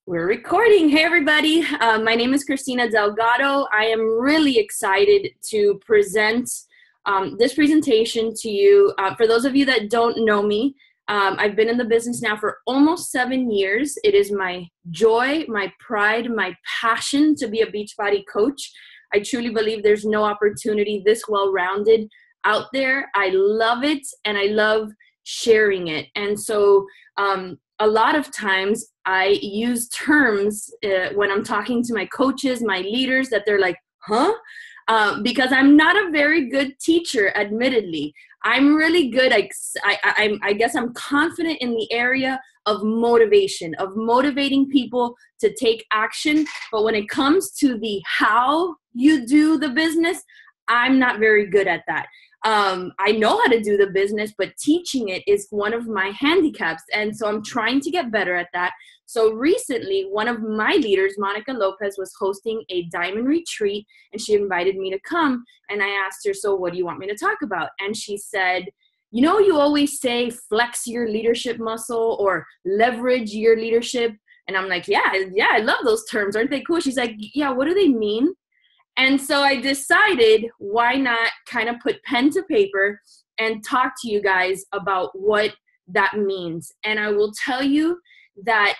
We're recording. Hey, everybody. My name is Kristina Delgado. I am really excited to present this presentation to you. For those of you that don't know me, I've been in the business now for almost 7 years. It is my joy, my pride, my passion to be a Beachbody coach. I truly believe there's no opportunity this well-rounded out there. I love it, and I love sharing it. And so a lot of times I use terms when I'm talking to my coaches, my leaders, that they're like, huh? Because I'm not a very good teacher, admittedly. I'm really good. I guess I'm confident in the area of motivation, of motivating people to take action. But when it comes to the how you do the business, I'm not very good at that. I know how to do the business, but teaching it is one of my handicaps. And so I'm trying to get better at that. So recently, one of my leaders, Monica Lopez, was hosting a diamond retreat, and she invited me to come. And I asked her, so what do you want me to talk about? And she said, you know, you always say flex your leadership muscle or leverage your leadership. And I'm like, yeah, I love those terms. Aren't they cool? She's like, yeah, what do they mean? And so I decided, why not kind of put pen to paper and talk to you guys about what that means. And I will tell you that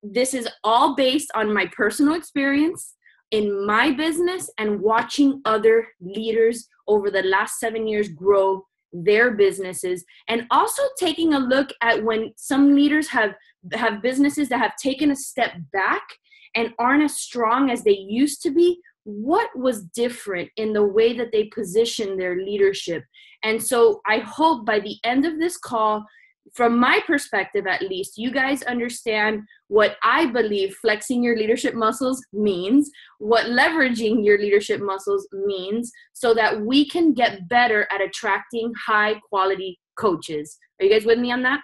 this is all based on my personal experience in my business and watching other leaders over the last 7 years grow their businesses, and also taking a look at when some leaders have businesses that have taken a step back and aren't as strong as they used to be. What was different in the way that they position their leadership? And so I hope by the end of this call, from my perspective at least, you guys understand what I believe flexing your leadership muscles means, what leveraging your leadership muscles means, so that we can get better at attracting high quality coaches. Are you guys with me on that?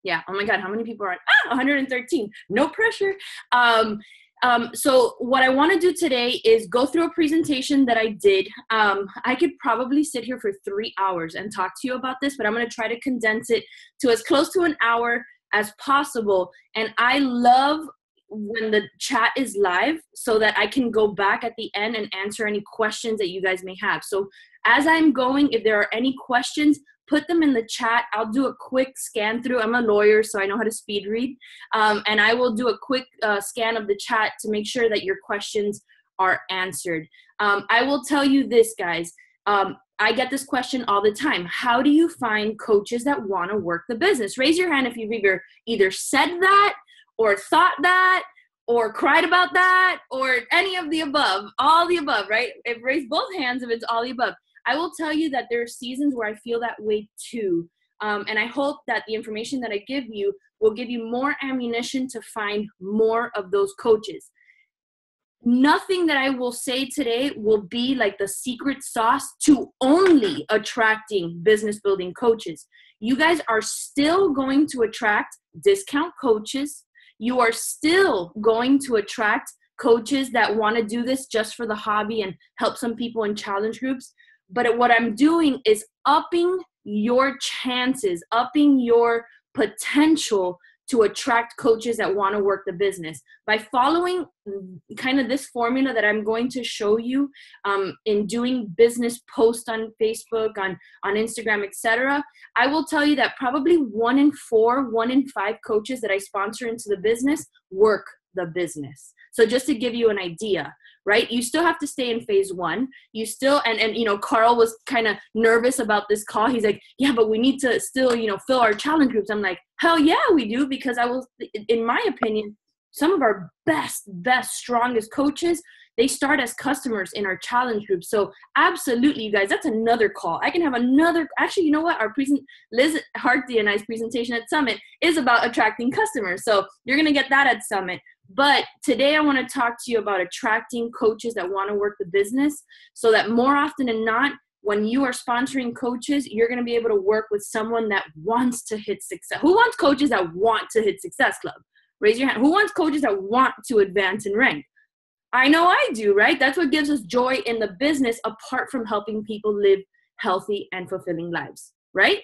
Yeah. Oh my God. How many people are on? 113. No pressure. So what I want to do today is go through a presentation that I did. I could probably sit here for 3 hours and talk to you about this, but I'm going to try to condense it to as close to an hour as possible. And I love when the chat is live so that I can go back at the end and answer any questions that you guys may have. So as I'm going, if there are any questions, put them in the chat. I'll do a quick scan through. I'm a lawyer, so I know how to speed read. And I will do a quick scan of the chat to make sure that your questions are answered. I will tell you this, guys. I get this question all the time. How do you find coaches that want to work the business? Raise your hand if you've either said that or thought that or cried about that or any of the above. All the above, right? Raise both hands if it's all the above. I will tell you that there are seasons where I feel that way too. And I hope that the information that I give you will give you more ammunition to find more of those coaches. Nothing that I will say today will be like the secret sauce to only attracting business building coaches. You guys are still going to attract discount coaches. You are still going to attract coaches that want to do this just for the hobby and help some people in challenge groups. But what I'm doing is upping your chances, upping your potential to attract coaches that want to work the business. By following kind of this formula that I'm going to show you in doing business posts on Facebook, on Instagram, etc., I will tell you that probably 1 in 4, 1 in 5 coaches that I sponsor into the business work the business. So just to give you an idea, right? You still have to stay in phase 1. You still, and you know, Carl was kind of nervous about this call. He's like, yeah, but we need to still, you know, fill our challenge groups. I'm like, hell yeah, we do. Because in my opinion, some of our best, strongest coaches, they start as customers in our challenge group. So absolutely, you guys, that's another call. I can have another, actually, you know what? Liz Hartley and I's presentation at Summit is about attracting customers. So you're going to get that at Summit. But today I want to talk to you about attracting coaches that want to work the business, so that more often than not, when you are sponsoring coaches, you're going to be able to work with someone that wants to hit success. Who wants coaches that want to hit Success Club? Raise your hand. Who wants coaches that want to advance and rank? I know I do, right? That's what gives us joy in the business, apart from helping people live healthy and fulfilling lives, right?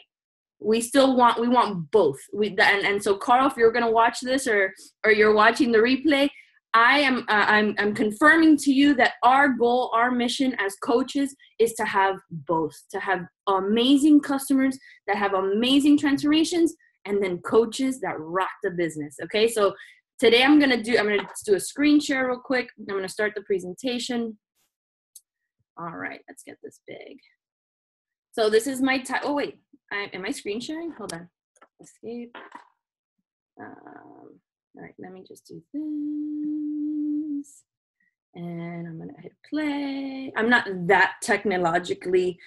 We want both. And so Carl, if you're going to watch this or you're watching the replay, I'm confirming to you that our goal, our mission as coaches is to have both, to have amazing customers that have amazing transformations, and then coaches that rock the business. Okay. So today I'm going to do a screen share real quick. I'm going to start the presentation. All right, let's get this big. So this is my oh wait, am I screen sharing? Hold on, escape. All right, let me just do this. And I'm gonna hit play. I'm not that technologically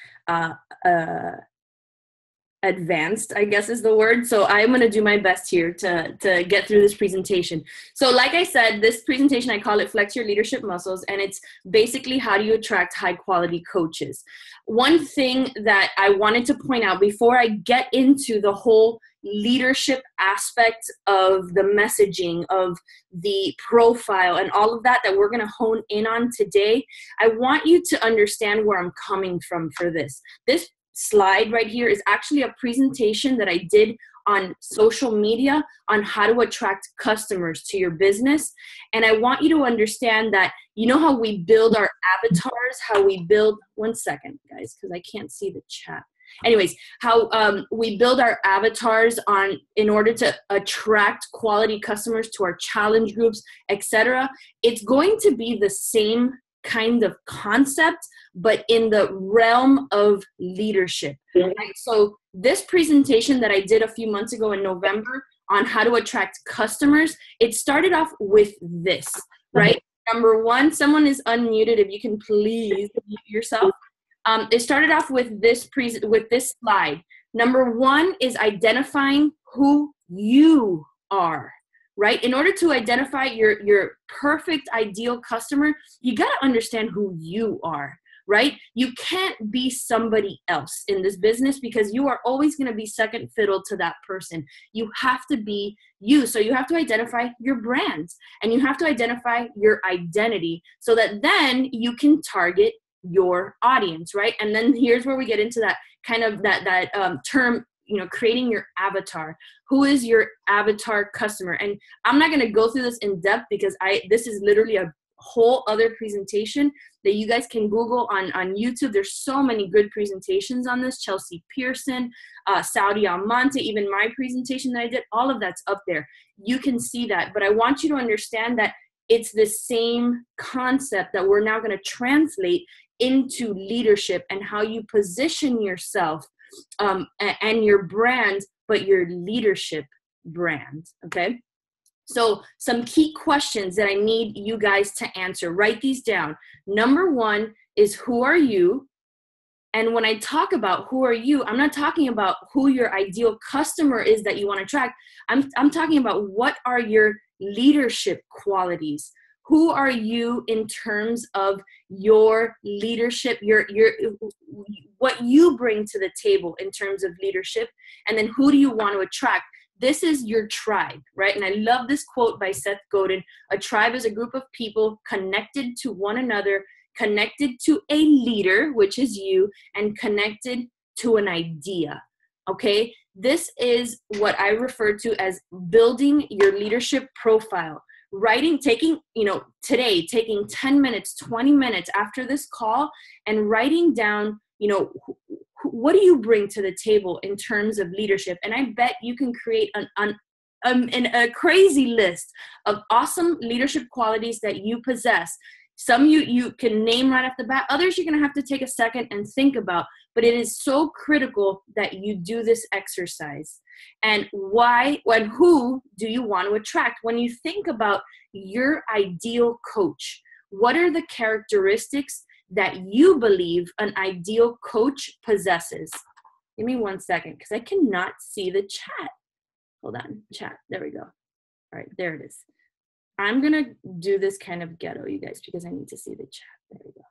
advanced, I guess is the word. So I'm going to do my best here to get through this presentation. So like I said, this presentation, I call it Flex Your Leadership Muscles, and it's basically how do you attract high quality coaches. One thing that I wanted to point out before I get into the whole leadership aspect of the messaging, of the profile and all of that we're going to hone in on today, I want you to understand where I'm coming from for this. This slide right here is actually a presentation that I did on social media on how to attract customers to your business. And I want you to understand that, you know how we build our avatars, how we build, one second guys, because I can't see the chat. Anyways, how we build our avatars in order to attract quality customers to our challenge groups, etc. It's going to be the same kind of concept, but in the realm of leadership. Right? So this presentation that I did a few months ago in November on how to attract customers, it started off with this, right? Number one, someone is unmuted. If you can please mute yourself. It started off with this slide. Number one is identifying who you are. Right? In order to identify your perfect ideal customer, you got to understand who you are, right? You can't be somebody else in this business because you are always going to be second fiddle to that person. You have to be you. So you have to identify your brand and you have to identify your identity so that then you can target your audience, right? And then here's where we get into that kind of that term, creating your avatar. Who is your avatar customer? And I'm not going to go through this in depth because this is literally a whole other presentation that you guys can Google on YouTube. There's so many good presentations on this. Chelsea Pearson, Saudi Almonte, even my presentation that I did, all of that's up there. You can see that. But I want you to understand that it's the same concept that we're now going to translate into leadership and how you position yourself and your brand, but your leadership brand, okay? So some key questions that I need you guys to answer. Write these down. Number one is, who are you? And when I talk about who are you, I'm not talking about who your ideal customer is that you want to attract. I'm talking about what are your leadership qualities. Who are you in terms of your leadership, your what you bring to the table in terms of leadership, and then who do you want to attract? This is your tribe, right? And I love this quote by Seth Godin. A tribe is a group of people connected to one another, connected to a leader, which is you, and connected to an idea, okay? This is what I refer to as building your leadership profile. Taking 10 minutes, 20 minutes after this call and writing down, what do you bring to the table in terms of leadership? And I bet you can create a crazy list of awesome leadership qualities that you possess. Some you can name right off the bat. Others you're going to have to take a second and think about. But it is so critical that you do this exercise. And why and who do you want to attract? When you think about your ideal coach, what are the characteristics that you believe an ideal coach possesses? Give me 1 second because I cannot see the chat. Hold on, chat. There we go. All right, there it is. I'm going to do this kind of ghetto, you guys, because I need to see the chat. There we go.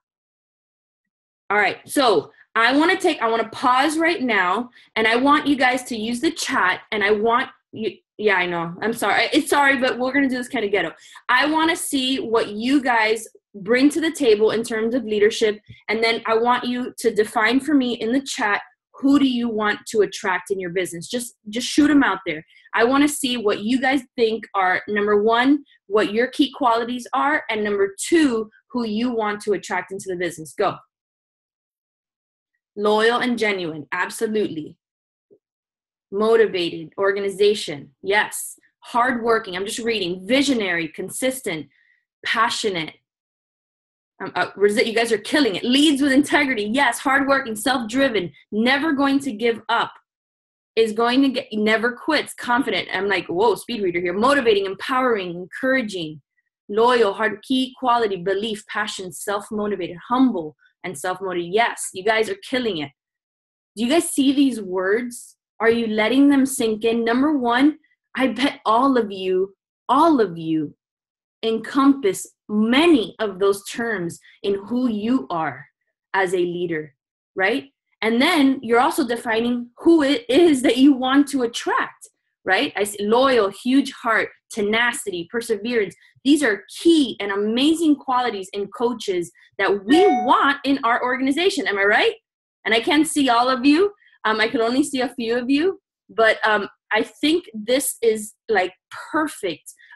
All right, so I want to pause right now, and I want you guys to use the chat, and I want you, yeah, I know, I'm sorry. It's sorry, but we're going to do this kind of ghetto. I want to see what you guys bring to the table in terms of leadership, and then I want you to define for me in the chat who do you want to attract in your business? Just shoot them out there. I want to see what you guys think are, number one, what your key qualities are, and number two, who you want to attract into the business. Go. Loyal and genuine. Absolutely. Motivated. Organization. Yes. Hardworking. I'm just reading. Visionary. Consistent. Passionate. You guys are killing it. Leads with integrity. Yes. Hardworking. Self-driven. Never going to give up. Is going to get, never quits. Confident. I'm like, whoa, speed reader here. Motivating, empowering, encouraging. Loyal, hard, key quality, belief, passion, self-motivated, humble, and self-motivated. Yes, you guys are killing it. Do you guys see these words? Are you letting them sink in? Number one, I bet all of you encompass many of those terms in who you are as a leader, right? And then you're also defining who it is that you want to attract, right? I see loyal, huge heart, tenacity, perseverance. These are key and amazing qualities in coaches that we want in our organization. Am I right? And I can't see all of you. I can only see a few of you. But I think this is like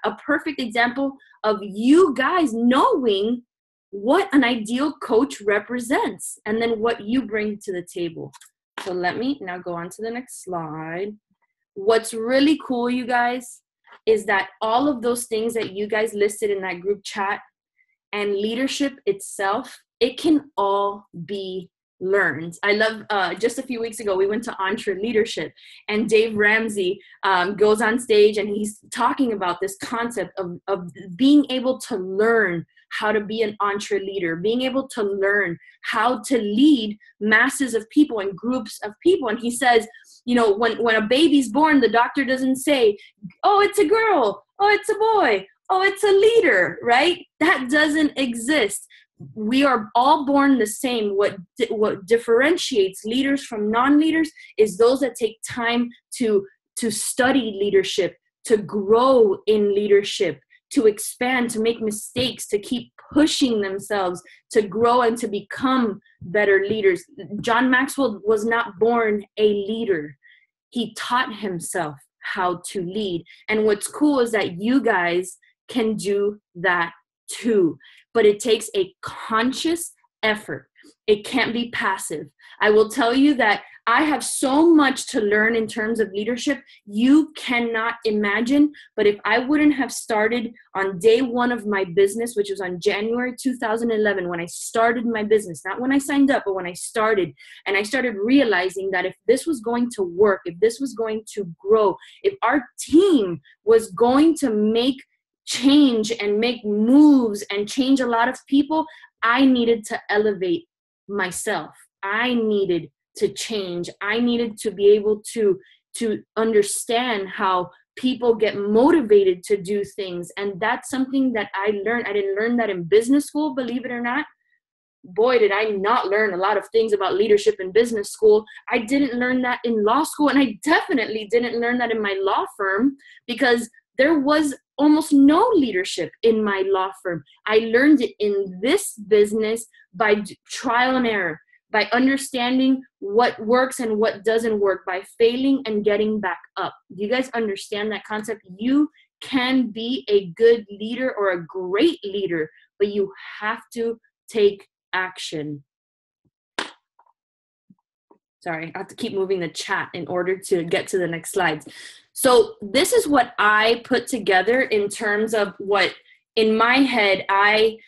a perfect example of you guys knowing what an ideal coach represents and then what you bring to the table. So let me now go on to the next slide. What's really cool, you guys, is that all of those things that you guys listed in that group chat and leadership itself, it can all be learned. I love, just a few weeks ago, we went to Entre Leadership and Dave Ramsey goes on stage and he's talking about this concept of being able to learn how to be an entre leader, being able to learn how to lead masses of people and groups of people. And he says, you know, when a baby's born, the doctor doesn't say, oh, it's a girl, oh, it's a boy, oh, it's a leader, right? That doesn't exist. We are all born the same. What differentiates leaders from non-leaders is those that take time to study leadership, to grow in leadership, to expand, to make mistakes, to keep pushing themselves, to grow and to become better leaders. John Maxwell was not born a leader. He taught himself how to lead. And what's cool is that you guys can do that too. But it takes a conscious effort. It can't be passive. I will tell you that I have so much to learn in terms of leadership you cannot imagine. But if I wouldn't have started on day one of my business, which was on January 2011, when I started my business, not when I signed up, but when I started, and I started realizing that if this was going to work, if this was going to grow, if our team was going to make change and make moves and change a lot of people, I needed to elevate myself. I needed to change. I needed to be able to understand how people get motivated to do things. And that's something that I learned. I didn't learn that in business school, believe it or not. Boy, did I not learn a lot of things about leadership in business school. I didn't learn that in law school. And I definitely didn't learn that in my law firm because there was almost no leadership in my law firm. I learned it in this business by trial and error, by understanding what works and what doesn't work, by failing and getting back up. Do you guys understand that concept? You can be a good leader or a great leader, but you have to take action. Sorry, I have to keep moving the chat in order to get to the next slides. So this is what I put together in terms of what in my head I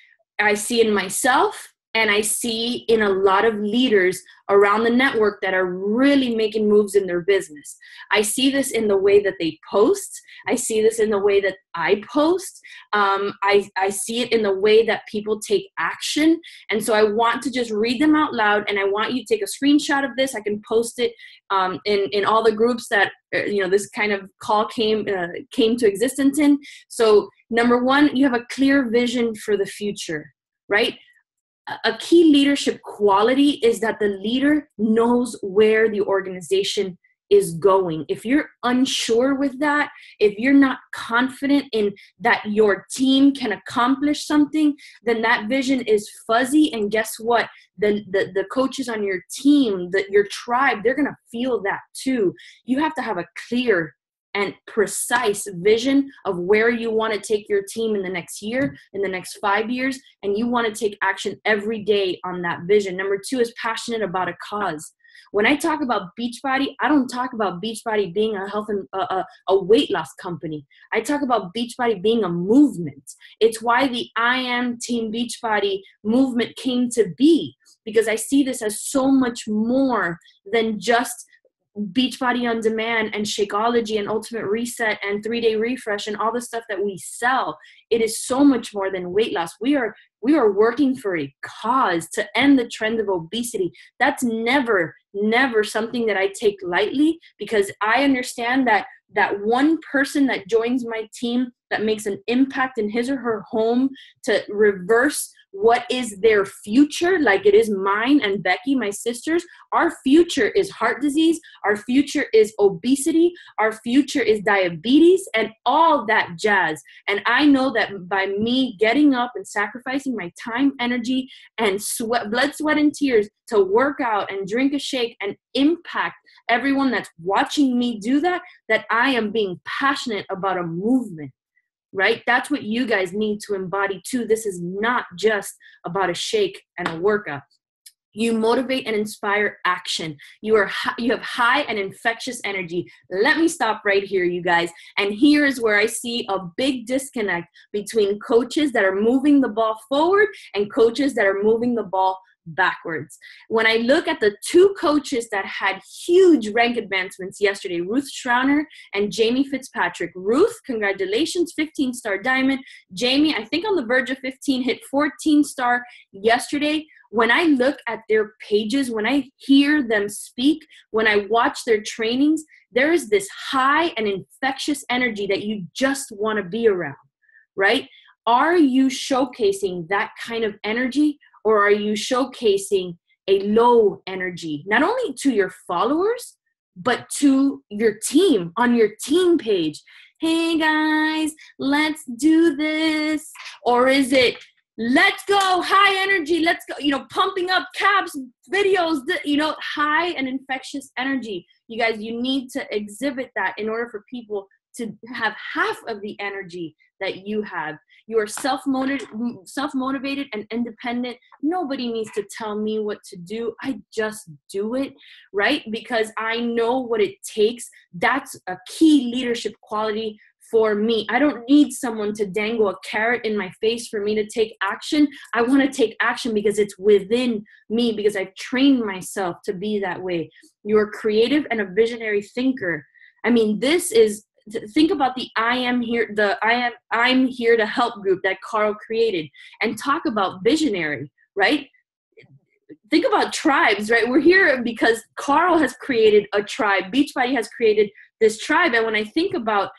see in myself and I see in a lot of leaders around the network that are really making moves in their business. I see this in the way that they post. I see this in the way that I post. I see it in the way that people take action. And so I want to just read them out loud, and I want you to take a screenshot of this. I can post it in all the groups that this kind of call came to existence in. So number one, you have a clear vision for the future, right? A key leadership quality is that the leader knows where the organization is going. If you're unsure with that, if you're not confident in that your team can accomplish something, then that vision is fuzzy. And guess what? The coaches on your team, your tribe, they're going to feel that too. You have to have a clear and precise vision of where you want to take your team in the next year, in the next 5 years, and you want to take action every day on that vision. Number 2 is passionate about a cause. When I talk about Beachbody, I don't talk about Beachbody being a health and a weight loss company. I talk about Beachbody being a movement. It's why the I Am Team Beachbody movement came to be, because I see this as so much more than just Beachbody on Demand and Shakeology and Ultimate Reset and 3-Day Refresh and all the stuff that we sell. It is so much more than weight loss. We are working for a cause to end the trend of obesity. That's never something that I take lightly, because I understand that one person that joins my team that makes an impact in his or her home to reverse what is their future, like it is mine and Becky, my sister's. Our future is heart disease. Our future is obesity. Our future is diabetes and all that jazz. And I know that by me getting up and sacrificing my time, energy, and blood, sweat, and tears to work out and drink a shake and impact everyone that's watching me do that, that I am being passionate about a movement. Right? That's what you guys need to embody too. This is not just about a shake and a workout. You motivate and inspire action. You have high and infectious energy. Let me stop right here, you guys. And here is where I see a big disconnect between coaches that are moving the ball forward and coaches that are moving the ball backwards. When I look at the 2 coaches that had huge rank advancements yesterday, Ruth Schrauner and Jamie Fitzpatrick. Ruth, congratulations, 15-star diamond. Jamie, I think on the verge of 15, hit 14-star yesterday. When I look at their pages, when I hear them speak, when I watch their trainings, there is this high and infectious energy that you just want to be around, right? Are you showcasing that kind of energy? Or are you showcasing a low energy, not only to your followers, but to your team on your team page? Hey guys, let's do this. Or is it, let's go, high energy, let's go, pumping up calves, videos, high and infectious energy. You guys, you need to exhibit that in order for people to have half of the energy that you have. You are self-motivated and independent. Nobody needs to tell me what to do. I just do it, right? Because I know what it takes. That's a key leadership quality for me. I don't need someone to dangle a carrot in my face for me to take action. I want to take action because it's within me, because I've trained myself to be that way. You're creative and a visionary thinker. I mean, think about the I'm here to help group that Carl created, and talk about visionary, right? Think about tribes, right? We're here because Carl has created a tribe. Beachbody has created this tribe. And when I think about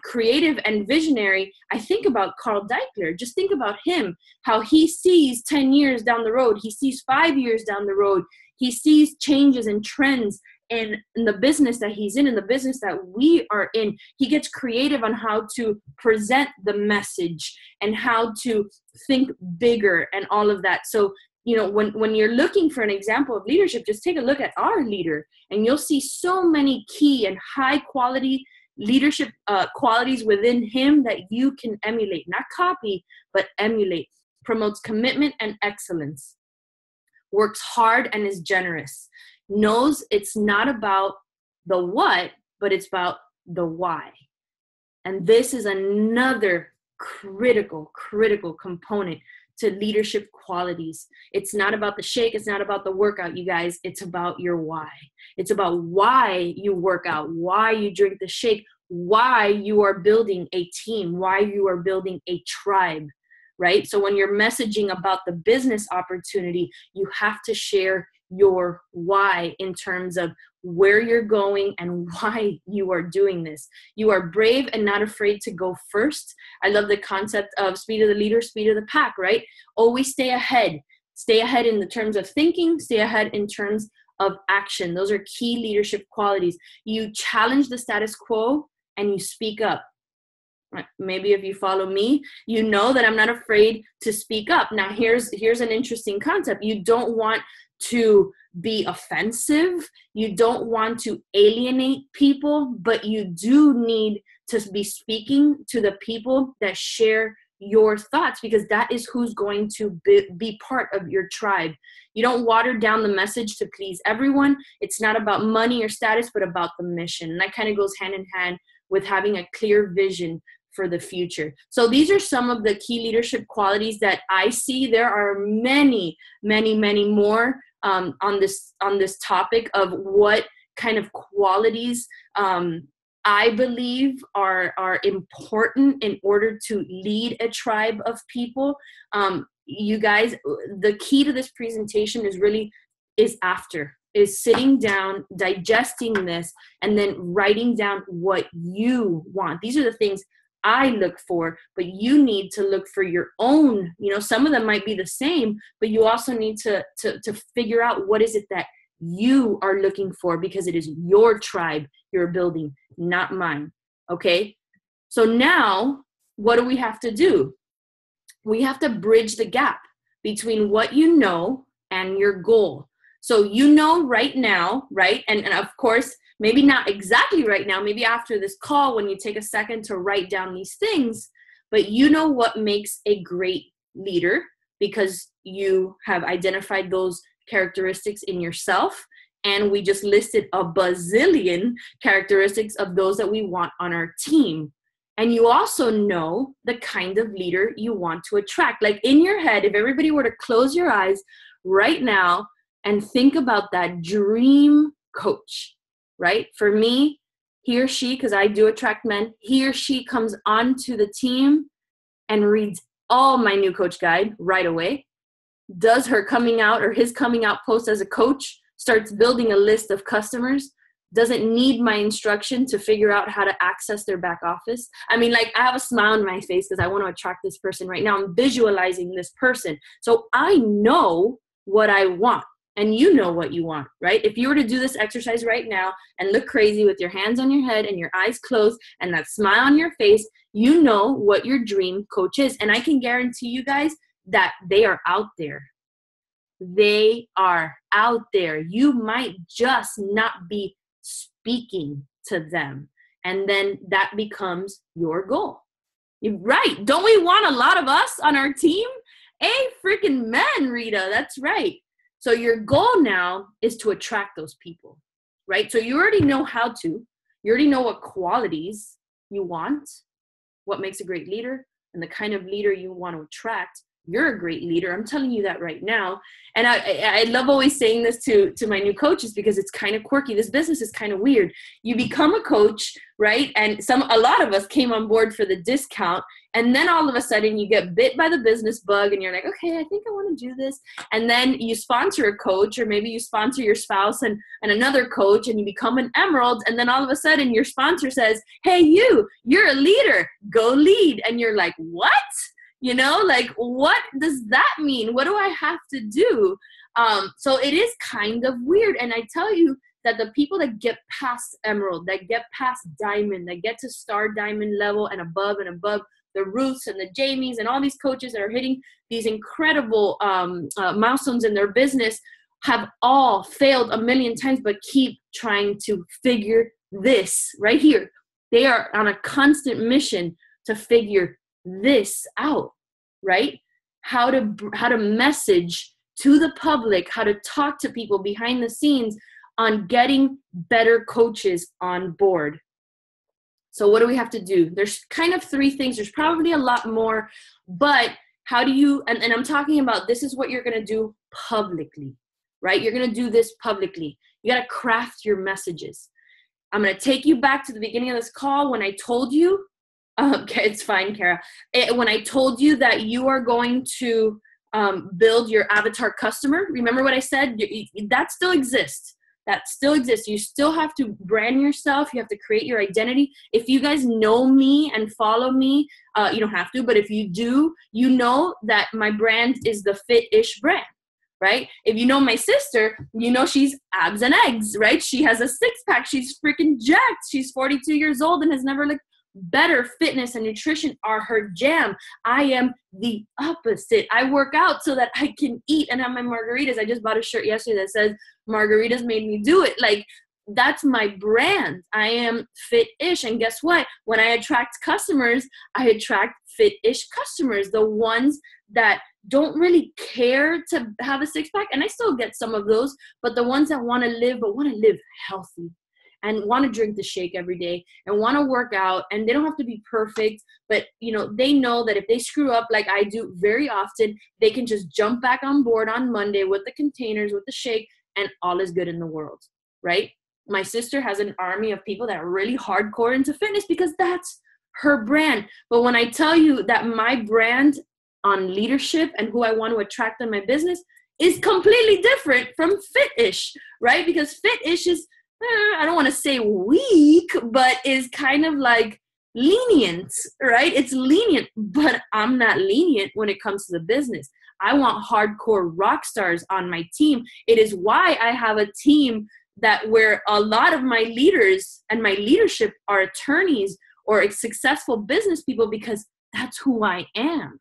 creative and visionary, I think about Carl Deichler. Just think about him, how he sees 10 years down the road. He sees 5 years down the road. He sees changes and trends in the business that he's in the business that we are in. He gets creative on how to present the message and how to think bigger and all of that. So, when you're looking for an example of leadership, just take a look at our leader, and you'll see so many key and high quality leadership qualities within him that you can emulate, not copy, but emulate. Promotes commitment and excellence. Works hard and is generous. Knows it's not about the what, but it's about the why. And this is another critical component to leadership qualities. It's not about the shake. It's not about the workout, you guys. It's about your why. It's about why you work out, why you drink the shake, why you are building a team, why you are building a tribe, right? So when you're messaging about the business opportunity, you have to share your why in terms of where you're going and why you are doing this. You are brave and not afraid to go first. I love the concept of speed of the leader, speed of the pack, right? Always stay ahead. Stay ahead in the terms of thinking, stay ahead in terms of action. Those are key leadership qualities. You challenge the status quo and you speak up. Maybe if you follow me, you know that I'm not afraid to speak up. Now, here's an interesting concept. You don't want to be offensive. You don't want to alienate people, but you do need to be speaking to the people that share your thoughts, because that is who's going to be part of your tribe. You don't water down the message to please everyone. It's not about money or status, but about the mission. And that kind of goes hand in hand with having a clear vision for the future. So these are some of the key leadership qualities that I see. There are many, many, many more on this topic of what kind of qualities I believe are important in order to lead a tribe of people. You guys, the key to this presentation is sitting down, digesting this, and then writing down what you want. These are the things I look for, but you need to look for your own. Some of them might be the same, but you also need to figure out what is it that you are looking for, because it is your tribe you're building, not mine. Okay? So now, what do we have to do? We have to bridge the gap between what you know and your goal. So right now, right? And of course, maybe not exactly right now, maybe after this call when you take a second to write down these things, but you know what makes a great leader, because you have identified those characteristics in yourself. And we just listed a bazillion characteristics of those that we want on our team. And you also know the kind of leader you want to attract. Like in your head, if everybody were to close your eyes right now and think about that dream coach, right? For me, he or she, because I do attract men, he or she comes onto the team and reads all my new coach guide right away, does her coming out or his coming out post as a coach, starts building a list of customers, doesn't need my instruction to figure out how to access their back office. I mean, like, I have a smile on my face because I want to attract this person right now. I'm visualizing this person. So I know what I want. And you know what you want, right? If you were to do this exercise right now and look crazy with your hands on your head and your eyes closed and that smile on your face, you know what your dream coach is. And I can guarantee you guys that they are out there. They are out there. You might just not be speaking to them. And then that becomes your goal. Right. Don't we want a lot of us on our team? Freaking men, Rita. That's right. So your goal now is to attract those people, right? So you already know how to. You already know what qualities you want, what makes a great leader, and the kind of leader you want to attract. You're a great leader. I'm telling you that right now. And I love always saying this to my new coaches because it's kind of quirky. This business is kind of weird. You become a coach, right? And a lot of us came on board for the discount. And then all of a sudden you get bit by the business bug and you're like, okay, I think I want to do this. And then you sponsor a coach, or maybe you sponsor your spouse and another coach, and you become an emerald. And then all of a sudden your sponsor says, hey, you're a leader, go lead. And you're like, what? Like, what does that mean? What do I have to do? So it is kind of weird. And I tell you that the people that get past emerald, that get past diamond, that get to star diamond level and above, the Ruths and the Jamies and all these coaches that are hitting these incredible milestones in their business have all failed a million times, but keep trying to figure this right here. They are on a constant mission to figure this out, right? How to message to the public, how to talk to people behind the scenes on getting better coaches on board. So what do we have to do? There's kind of three things. There's probably a lot more, but how do you, and I'm talking about, this is what you're going to do publicly, right? You're going to do this publicly. You got to craft your messages. I'm going to take you back to the beginning of this call when I told you, okay, it's fine, Kara. When I told you that you are going to build your avatar customer, remember what I said? That still exists. That still exists. You still have to brand yourself. You have to create your identity. If you guys know me and follow me, you don't have to, but if you do, you know that my brand is the Fit-ish brand. right? If you know my sister, you know she's abs and eggs, right? She has a six-pack. She's freaking jacked. She's 42 years old and has never looked better. Fitness and nutrition are her jam. I am the opposite. I work out so that I can eat and have my margaritas. I just bought a shirt yesterday that says margaritas made me do it. Like, that's my brand. I am fit-ish. And guess what? When I attract customers, I attract fit-ish customers, the ones that don't really care to have a six-pack. And I still get some of those, but the ones that want to live, but want to live healthy and want to drink the shake every day and want to work out, and they don't have to be perfect, but they know that if they screw up like I do very often, they can just jump back on board on Monday with the containers, with the shake, and all is good in the world, right? My sister has an army of people that are really hardcore into fitness because that's her brand. But when I tell you that my brand on leadership and who I want to attract in my business is completely different from fit-ish, right? Because fit-ish is, I don't want to say weak, but is kind of like lenient, right? It's lenient, but I'm not lenient when it comes to the business. I want hardcore rock stars on my team. It is why I have a team where a lot of my leaders and my leadership are attorneys or successful business people, because that's who I am.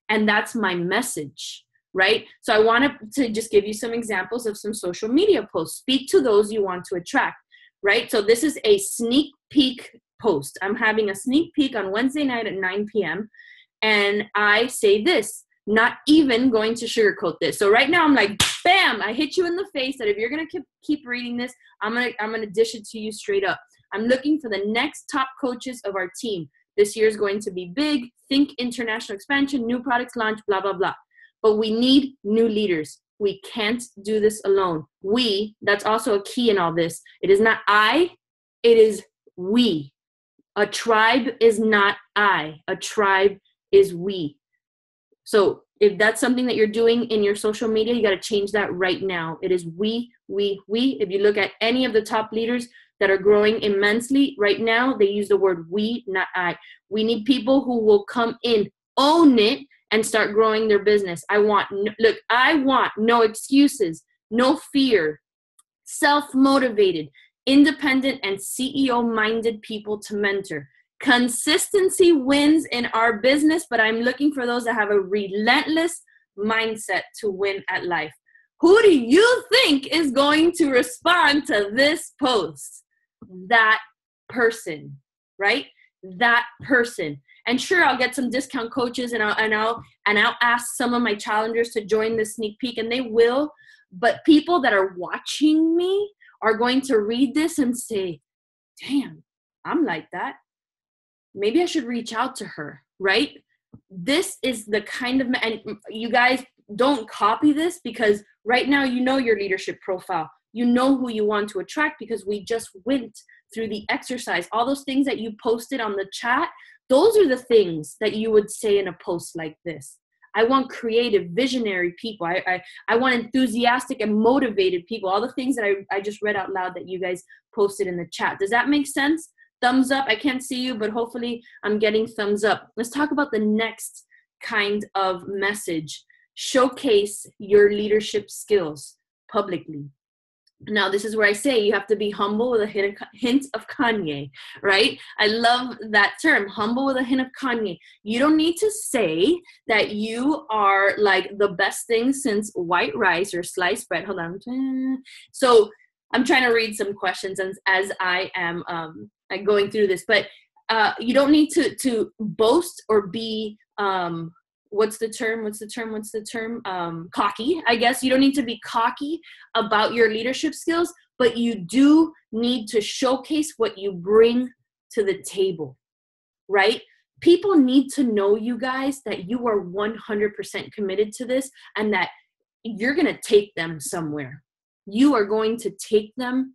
And that's my message, right? So I wanted to just give you some examples of some social media posts. Speak to those you want to attract, right? So this is a sneak peek post. I'm having a sneak peek on Wednesday night at 9 p.m. And I say this, not even going to sugarcoat this. So right now I'm like, bam, I hit you in the face that if you're going to keep reading this, I'm going to dish it to you straight up. I'm looking for the next top coaches of our team. This year is going to be big. Think international expansion, new products launch, blah, blah, blah. But we need new leaders. We can't do this alone. That's also a key in all this. It is not I, it is we. A tribe is not I. A tribe is we. So if that's something that you're doing in your social media, you got to change that right now. It is we. If you look at any of the top leaders that are growing immensely right now, they use the word we, not I. We need people who will come in, own it, and start growing their business. I want no excuses, no fear, self-motivated, independent, and CEO-minded people to mentor. Consistency wins in our business, but I'm looking for those that have a relentless mindset to win at life. Who do you think is going to respond to this post? That person, right? That person. And sure, I'll get some discount coaches and I'll ask some of my challengers to join the sneak peek, and they will. But people that are watching me are going to read this and say, damn, I'm like that. Maybe I should reach out to her, right? This is the kind of, and you guys don't copy this, because right now you know your leadership profile. You know who you want to attract, because we just went through the exercise. All those things that you posted on the chat, those are the things that you would say in a post like this. I want creative, visionary people. I want enthusiastic and motivated people. All the things that I just read out loud that you guys posted in the chat. Does that make sense? Thumbs up. I can't see you, but hopefully I'm getting thumbs up. Let's talk about the next kind of message. Showcase your leadership skills publicly. Now, this is where I say you have to be humble with a hint of Kanye, right? I love that term, humble with a hint of Kanye. You don't need to say that you are like the best thing since white rice or sliced bread. Hold on. So I'm trying to read some questions as I am going through this, but you don't need to boast or be what's the term? Cocky, I guess. You don't need to be cocky about your leadership skills, but you do need to showcase what you bring to the table, right? People need to know, you guys, that you are 100% committed to this and that you're going to take them somewhere. You are going to take them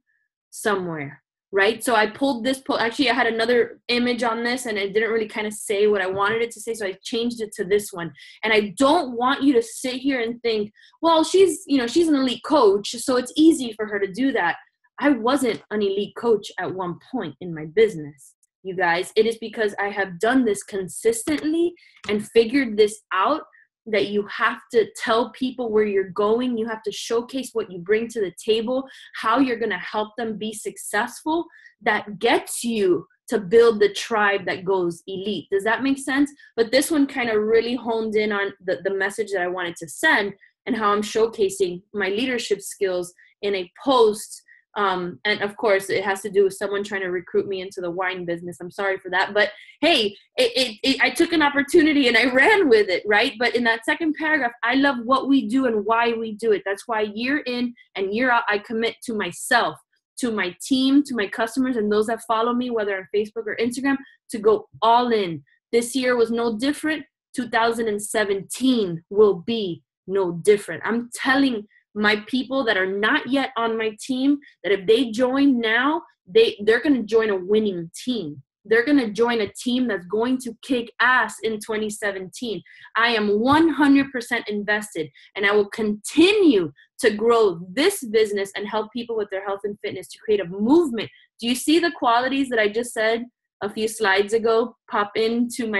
somewhere. Right? So I pulled this, actually I had another image on this and it didn't really kind of say what I wanted it to say. So I changed it to this one. And I don't want you to sit here and think, well, she's an elite coach, so it's easy for her to do that. I wasn't an elite coach at one point in my business, you guys. It is because I have done this consistently and figured this out that you have to tell people where you're going. You have to showcase what you bring to the table, how you're going to help them be successful. That gets you to build the tribe that goes elite. Does that make sense? But this one kind of really honed in on the message that I wanted to send and how I'm showcasing my leadership skills in a post. And of course, it has to do with someone trying to recruit me into the wine business. I'm sorry for that. But hey, I took an opportunity and I ran with it, right? But in that second paragraph, I love what we do and why we do it. That's why year in and year out, I commit to myself, to my team, to my customers, and those that follow me, whether on Facebook or Instagram, to go all in. This year was no different. 2017 will be no different. I'm telling my people that are not yet on my team that if they join now, they're going to join a winning team. They're going to join a team that's going to kick ass in 2017. I am 100% invested, and I will continue to grow this business and help people with their health and fitness to create a movement. Do you see the qualities that I just said a few slides ago pop into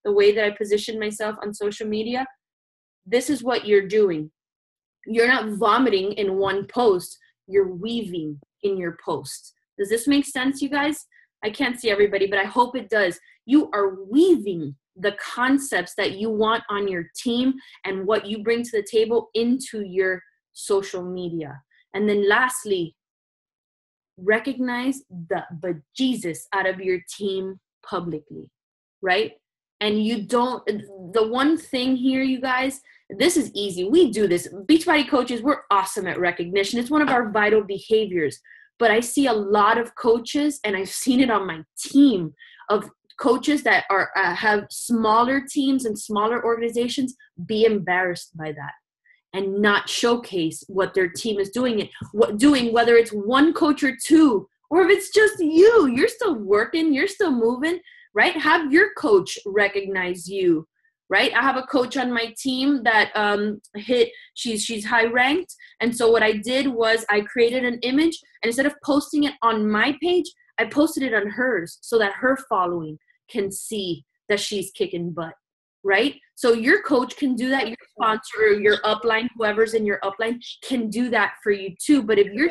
the way that I position myself on social media? This is what you're doing. You're not vomiting in one post. You're weaving in your post. Does this make sense, you guys? I can't see everybody, but I hope it does. You are weaving the concepts that you want on your team and what you bring to the table into your social media. And then lastly, recognize the bejesus out of your team publicly, right? And you don't, the one thing here, you guys, this is easy. We do this. Beachbody coaches, we're awesome at recognition. It's one of our vital behaviors. But I see a lot of coaches, and I've seen it on my team, of coaches that have smaller teams and smaller organizations be embarrassed by that and not showcase what their team is doing, whether it's one coach or two, or if it's just you're still working, you're still moving, right? Have your coach recognize you, right? I have a coach on my team that she's high ranked. And so what I did was I created an image, and instead of posting it on my page, I posted it on hers so that her following can see that she's kicking butt, right? So your coach can do that. Your sponsor or your upline, whoever's in your upline, can do that for you too. But if you're,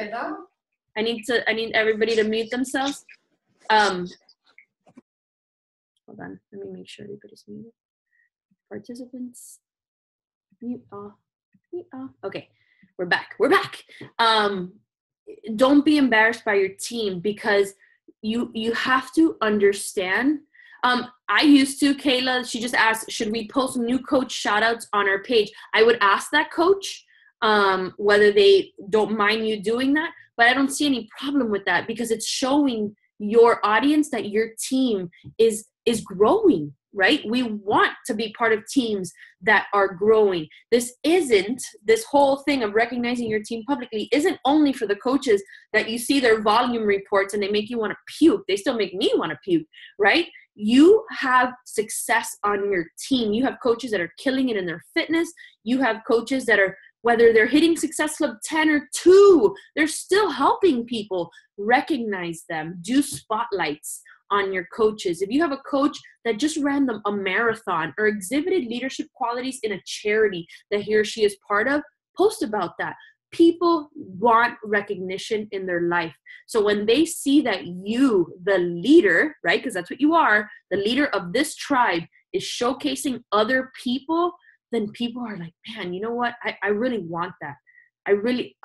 I need everybody to mute themselves. Hold on, let me make sure everybody's muted. Participants, mute off, mute off. Okay, we're back. Don't be embarrassed by your team, because you have to understand. I used to, Kayla, she just asked, should we post new coach shout outs on our page? I would ask that coach whether they don't mind you doing that, but I don't see any problem with that, because it's showing your audience that your team is growing, right? We want to be part of teams that are growing. This whole thing of recognizing your team publicly isn't only for the coaches that you see their volume reports and they make you want to puke. They still make me want to puke, right? You have success on your team. You have coaches that are killing it in their fitness. You have coaches that are, whether they're hitting Success Club 10 or 2, they're still helping people. Recognize them. Do spotlights on your coaches. If you have a coach that just ran a marathon or exhibited leadership qualities in a charity that he or she is part of, post about that. People want recognition in their life. So when they see that you, the leader, right, because that's what you are, the leader of this tribe, is showcasing other people, then people are like, man, you know what? I really want that. I really,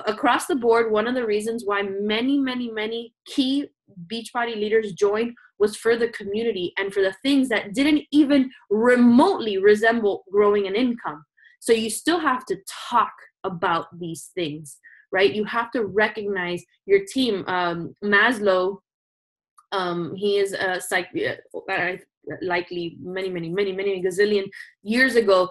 across the board, one of the reasons why many key Beachbody leaders joined was for the community and for the things that didn't even remotely resemble growing an income. So you still have to talk about these things, right? You have to recognize your team. Maslow, he is a likely many gazillion years ago,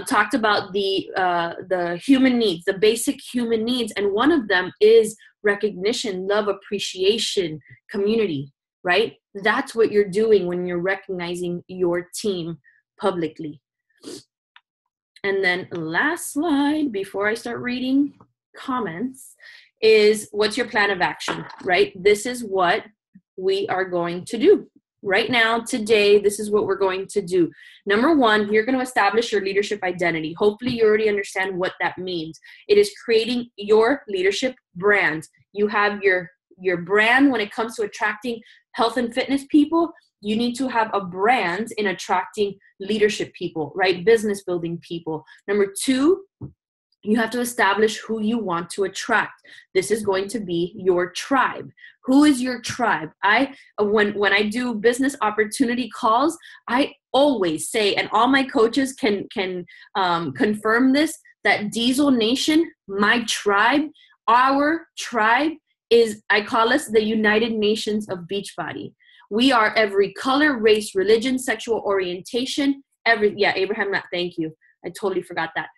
talked about the human needs, the basic human needs, and one of them is recognition, love, appreciation, community, right? That's what you're doing when you're recognizing your team publicly. And then last slide before I start reading comments is, what's your plan of action, right? This is what we are going to do. right now, today, this is what we're going to do. Number one, you're going to establish your leadership identity. Hopefully you already understand what that means. It is creating your leadership brand. You have your brand when it comes to attracting health and fitness people. You need to have a brand in attracting leadership people, right? Business building people. Number two, you have to establish who you want to attract. This is going to be your tribe. Who is your tribe? When I do business opportunity calls, I always say, and all my coaches can confirm this, that Diesel Nation, my tribe, our tribe is, I call us the United Nations of Beachbody. We are every color, race, religion, sexual orientation, Abraham, thank you. I totally forgot that.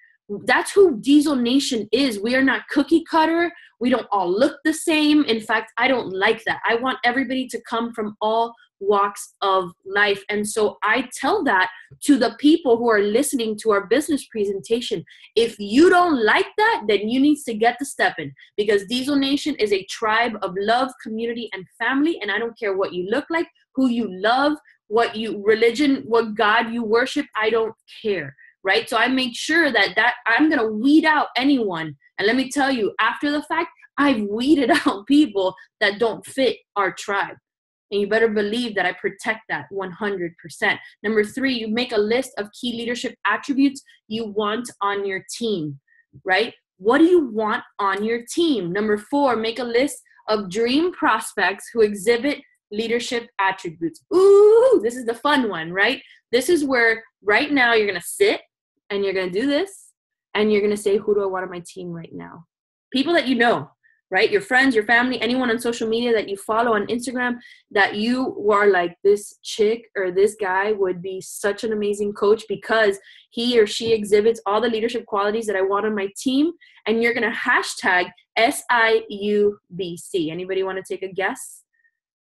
That's who Diesel Nation is. We are not cookie cutter. We don't all look the same. In fact, I don't like that. I want everybody to come from all walks of life. And so I tell that to the people who are listening to our business presentation. If you don't like that, then you need to get to stepping, because Diesel Nation is a tribe of love, community, and family. And I don't care what you look like, who you love, what religion, what God you worship. I don't care. Right? So I make sure that I'm going to weed out anyone. And let me tell you, after the fact, I've weeded out people that don't fit our tribe. And you better believe that I protect that 100%. Number three, you make a list of key leadership attributes you want on your team, right? What do you want on your team? Number four, make a list of dream prospects who exhibit leadership attributes. Ooh, this is the fun one, right? This is where right now you're going to sit, and you're going to do this, and you're going to say, who do I want on my team right now? People that you know, right? Your friends, your family, anyone on social media that you follow on Instagram that you are like, this chick or this guy would be such an amazing coach because he or she exhibits all the leadership qualities that I want on my team. And you're going to hashtag SIUBC. Anybody want to take a guess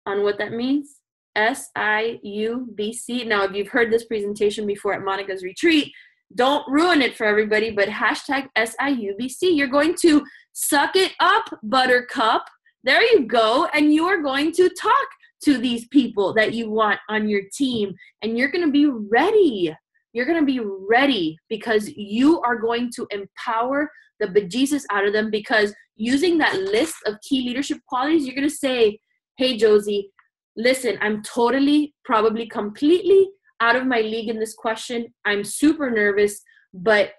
on what that means? SIUBC. Now, if you've heard this presentation before at Monica's retreat, don't ruin it for everybody, but hashtag SIUBC. You're going to suck it up, buttercup. There you go. And you are going to talk to these people that you want on your team. And you're going to be ready. You're going to be ready because you are going to empower the bejesus out of them, because using that list of key leadership qualities, you're going to say, hey, Josie, listen, I'm totally, probably completely out of my league in this question. I'm super nervous, but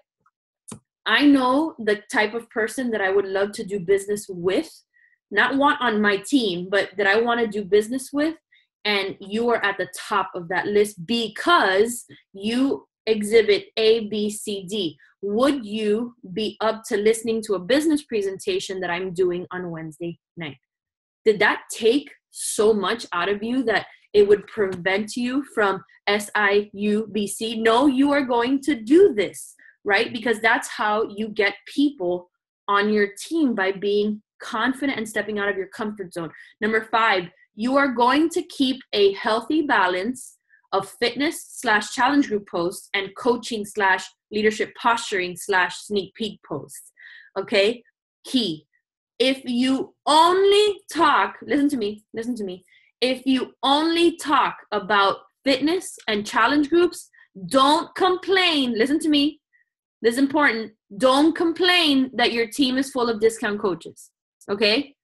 I know the type of person that I would love to do business with, not want on my team, but that I want to do business with. And you are at the top of that list because you exhibit A, B, C, D. Would you be up to listening to a business presentation that I'm doing on Wednesday night? Did that take so much out of you that it would prevent you from SIUBC? No, you are going to do this, right? Because that's how you get people on your team, by being confident and stepping out of your comfort zone. Number five, you are going to keep a healthy balance of fitness/challenge group posts and coaching/leadership posturing/sneak peek posts. Okay? Key. If you only talk, listen to me. If you only talk about fitness and challenge groups, don't complain. Listen to me. This is important. Don't complain that your team is full of discount coaches. Okay?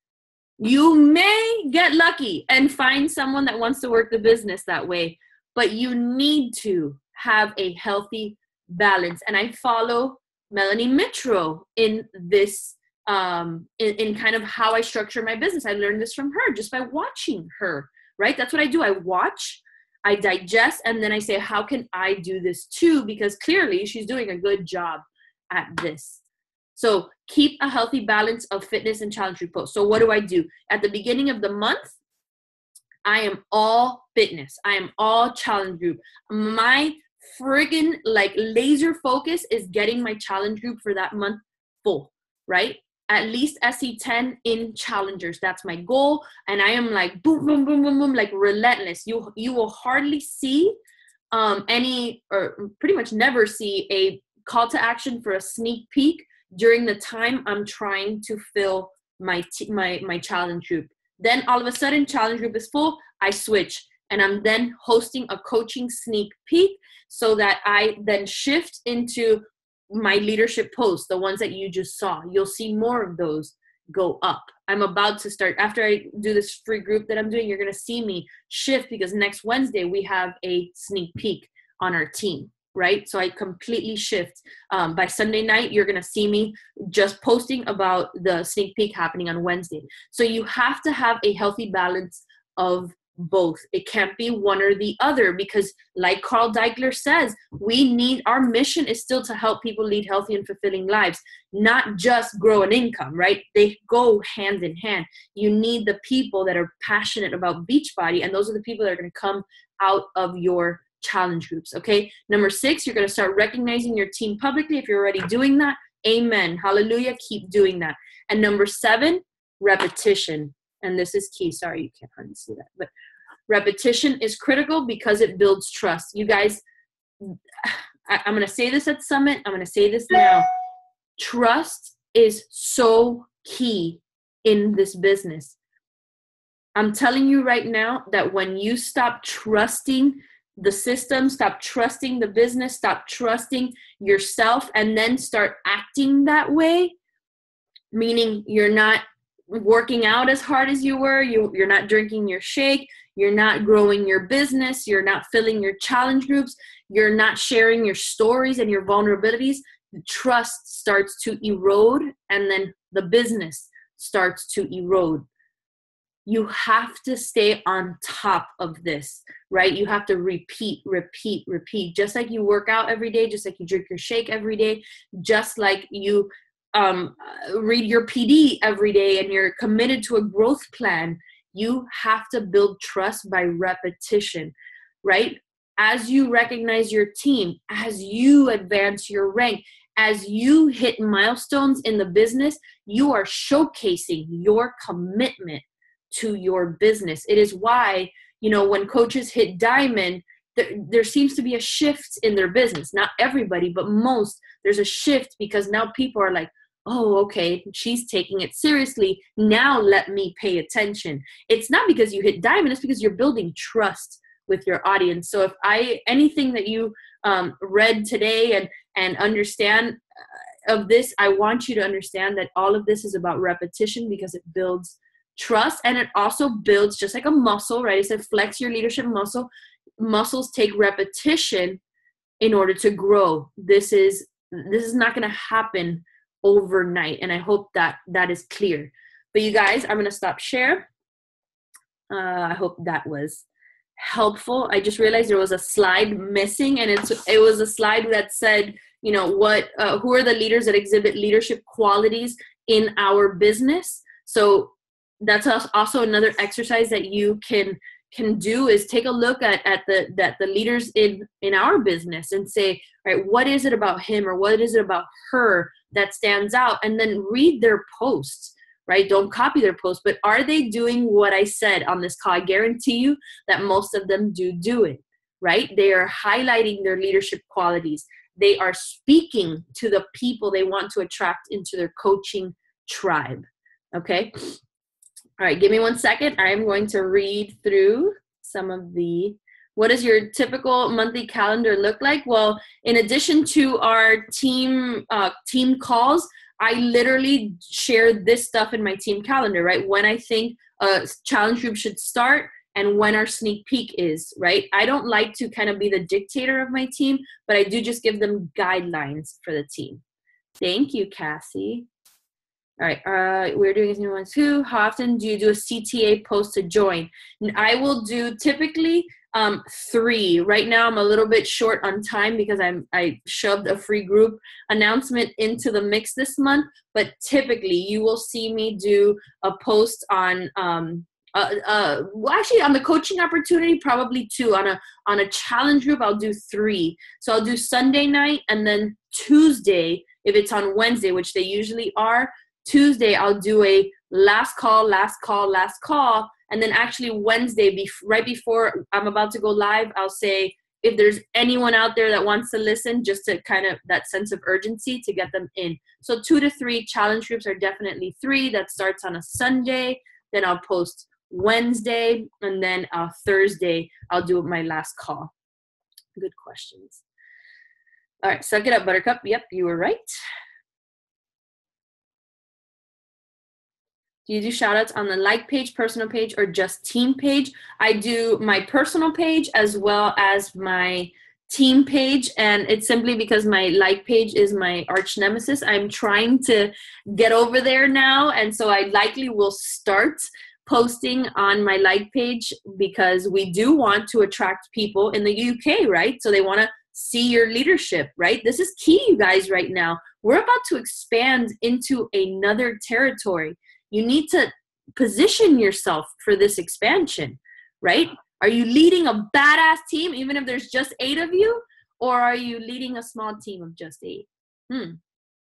You may get lucky and find someone that wants to work the business that way, but you need to have a healthy balance. And I follow Melanie Mitro in this, in kind of how I structure my business. I learned this from her just by watching her, right? That's what I do. I watch, I digest, and then I say, how can I do this too? Because clearly she's doing a good job at this. So keep a healthy balance of fitness and challenge group posts. So what do? At the beginning of the month, I am all fitness. I am all challenge group. My friggin' like laser focus is getting my challenge group for that month full, right? At least SE10 in challengers. That's my goal. And I am like boom, boom, boom, boom, boom, like relentless. You will hardly see any, or pretty much never see, a call to action for a sneak peek during the time I'm trying to fill my challenge group. Then all of a sudden challenge group is full, I switch. and I'm then hosting a coaching sneak peek so that I then shift into my leadership posts, the ones that you just saw. You'll see more of those go up. I'm about to start, after I do this free group that I'm doing, you're going to see me shift, because next Wednesday we have a sneak peek on our team, right? So I completely shift. By Sunday night, you're going to see me just posting about the sneak peek happening on Wednesday. So you have to have a healthy balance of both. It can't be one or the other, because like Carl Deichler says, our mission is still to help people lead healthy and fulfilling lives, not just grow an income, right? They go hand in hand. You need the people that are passionate about Beachbody, and those are the people that are going to come out of your challenge groups, okay? Number 6, you're going to start recognizing your team publicly. If you're already doing that, amen, hallelujah, keep doing that. And number 7, repetition. And this is key. Sorry, you can't hardly see that. But repetition is critical because it builds trust. You guys, I'm going to say this at Summit. I'm going to say this now. Trust is so key in this business. I'm telling you right now that when you stop trusting the system, stop trusting the business, stop trusting yourself, and then start acting that way, meaning you're not working out as hard as you were, you're not drinking your shake, you're not growing your business, you're not filling your challenge groups, you're not sharing your stories and your vulnerabilities, the trust starts to erode, and then the business starts to erode. You have to stay on top of this, right? You have to repeat. Just like you work out every day, just like you drink your shake every day, just like you read your PD every day and you're committed to a growth plan, you have to build trust by repetition, right? As you recognize your team, as you advance your rank, as you hit milestones in the business, you are showcasing your commitment to your business. It is why, when coaches hit diamond, there seems to be a shift in their business. Not everybody, but most. There's a shift because now people are like, oh, okay, she's taking it seriously. Now let me pay attention. It's not because you hit diamond, it's because you're building trust with your audience. So if anything that you read today and understand of this, I want you to understand that all of this is about repetition, because it builds trust, and it also builds, just like a muscle, right? It said flex your leadership muscle. Muscles take repetition in order to grow. This is not going to happen overnight, and I hope that is clear. But you guys, I'm going to stop share. I hope that was helpful. I just realized there was a slide missing, and it was a slide that said, who are the leaders that exhibit leadership qualities in our business. So that's also another exercise that you can do, is take a look at the leaders in our business and say, all right, what is it about him or what is it about her that stands out? And then read their posts, right? Don't copy their posts, but are they doing what I said on this call? I guarantee you that most of them do it, right? They are highlighting their leadership qualities. They are speaking to the people they want to attract into their coaching tribe, okay? All right, give me 1 second. I am going to read through some of what does your typical monthly calendar look like? Well, in addition to our team calls, I literally share this stuff in my team calendar, right? When I think a challenge group should start and when our sneak peek is, right? I don't like to kind of be the dictator of my team, but I do just give them guidelines for the team. Thank you, Cassie. All right, we're doing this new one too. How often do you do a CTA post to join? I will do typically 3. Right now I'm a little bit short on time because I shoved a free group announcement into the mix this month, but typically you will see me do a post on actually on the coaching opportunity, probably 2. On a challenge group, I'll do 3. So I'll do Sunday night, and then Tuesday, if it's on Wednesday, which they usually are, Tuesday, I'll do a last call, and then actually Wednesday, right before I'm about to go live, I'll say, if there's anyone out there that wants to listen, just to kind of that sense of urgency to get them in. So 2 to 3 challenge groups are definitely 3. That starts on a Sunday. Then I'll post Wednesday, and then Thursday, I'll do my last call. Good questions. All right, suck it up, Buttercup. Yep, you were right. Do you do shout outs on the like page, personal page, or just team page? I do my personal page as well as my team page, and it's simply because my like page is my arch nemesis. I'm trying to get over there now, and so I likely will start posting on my like page because we do want to attract people in the UK, right? So they want to see your leadership, right? This is key, you guys, right now. We're about to expand into another territory. You need to position yourself for this expansion, right? Are you leading a badass team, even if there's just 8 of you? Or are you leading a small team of just 8?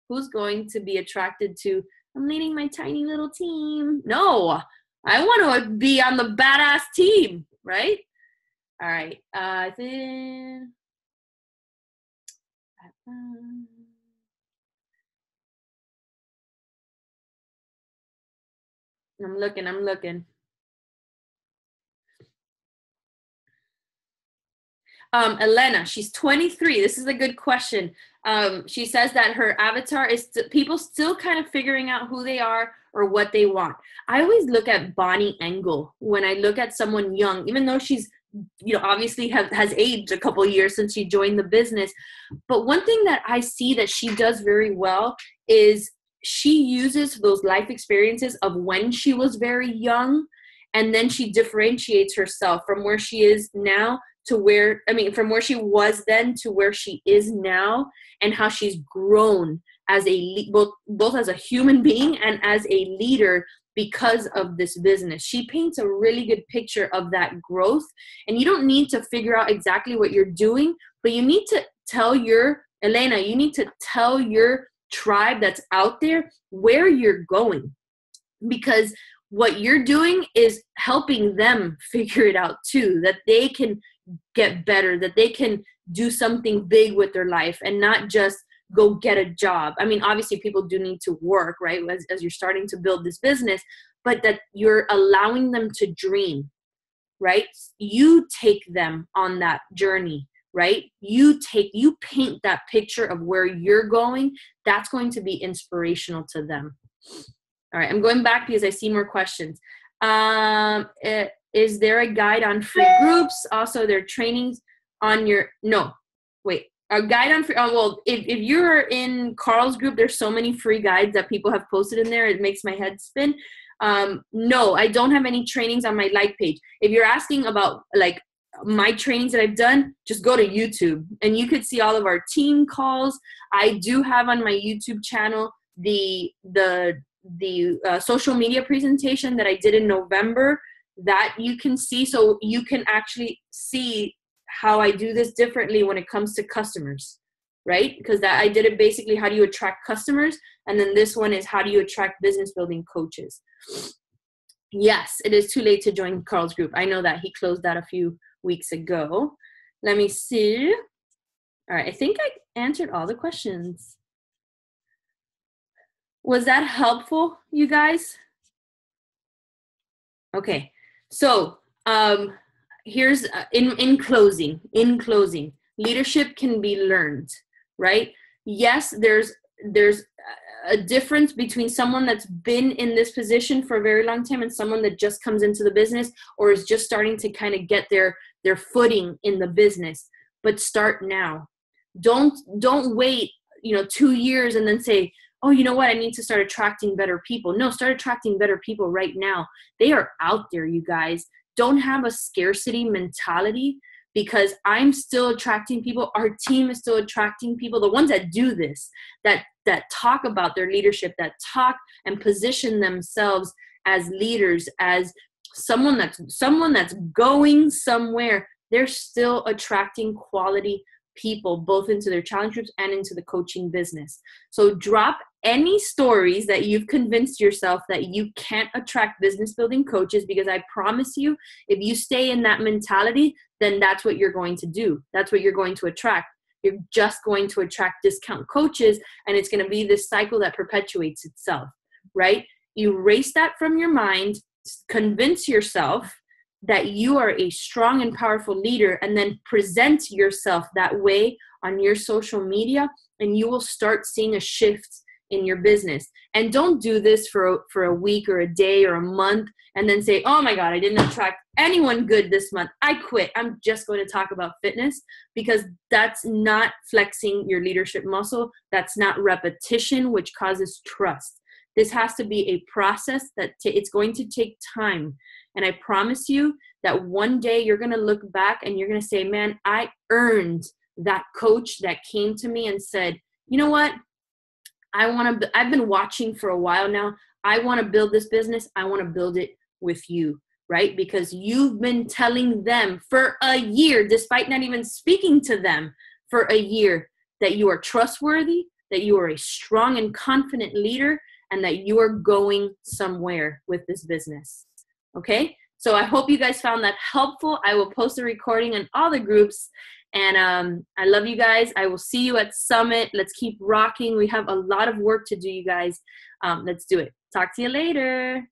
Who's going to be attracted to, I'm leading my tiny little team? No, I want to be on the badass team, right? All right. I'm looking. Elena, she's 23. This is a good question. She says that her avatar is people still kind of figuring out who they are or what they want. I always look at Bonnie Engel when I look at someone young, even though she's, obviously has aged a couple years since she joined the business. But one thing that I see that she does very well is she uses those life experiences of when she was very young, and then she differentiates herself from where she is now to from where she was then to where she is now, and how she's grown as both as a human being and as a leader because of this business. She paints a really good picture of that growth, and you don't need to figure out exactly what you're doing, but you need to tell Elena, you need to tell your tribe that's out there where you're going, because what you're doing is helping them figure it out too, that they can get better, that they can do something big with their life and not just go get a job. I mean, obviously people do need to work, right, as you're starting to build this business, but that you're allowing them to dream, right? You take them on that journey, right? You paint that picture of where you're going. That's going to be inspirational to them. All right, I'm going back because I see more questions. Is there a guide on free groups? Also, there are trainings on a guide on free. Well, if you're in Carl's group, there's so many free guides that people have posted in there. It makes my head spin. No, I don't have any trainings on my like page. If you're asking about like my trainings that I've done, just go to YouTube and you could see all of our team calls. I do have on my YouTube channel the social media presentation that I did in November that you can see, so you can actually see how I do this differently when it comes to customers, right? Because I did it basically, how do you attract customers? And then this one is how do you attract business building coaches? Yes, it is too late to join Carl's group. I know that he closed that a few weeks ago. Let me see. All right, I think I answered all the questions. Was that helpful, you guys? Okay, so here's in closing, leadership can be learned, right? Yes, there's a difference between someone that's been in this position for a very long time and someone that just comes into the business or is just starting to kind of get their footing in the business. But start now. Don't wait, 2 years and then say, oh, you know what, I need to start attracting better people. No, start attracting better people right now. They are out there, you guys. Don't have a scarcity mentality, because I'm still attracting people. Our team is still attracting people. The ones that do this, that talk about their leadership, that talk and position themselves as leaders, as someone that's going somewhere, they're still attracting quality people, both into their challenge groups and into the coaching business. So drop any stories that you've convinced yourself that you can't attract business building coaches, because I promise you, if you stay in that mentality, then that's what you're going to do. That's what you're going to attract. You're just going to attract discount coaches, and it's going to be this cycle that perpetuates itself, right? Erase that from your mind. convince yourself that you are a strong and powerful leader, and then present yourself that way on your social media, and you will start seeing a shift in your business. And don't do this for a week or a day or a month and then say, oh my God, I didn't attract anyone good this month. I quit. I'm just going to talk about fitness, because that's not flexing your leadership muscle. That's not repetition, which causes trust. This has to be a process that it's going to take time. And I promise you that one day you're going to look back and you're going to say, man, I earned that coach that came to me and said, you know what? I've been watching for a while now. I want to build this business. I want to build it with you, right? Because you've been telling them for a year, despite not even speaking to them for a year, that you are trustworthy, that you are a strong and confident leader, and that you are going somewhere with this business. Okay? So I hope you guys found that helpful. I will post a recording in all the groups. And I love you guys. I will see you at Summit. Let's keep rocking. We have a lot of work to do, you guys. Let's do it. Talk to you later.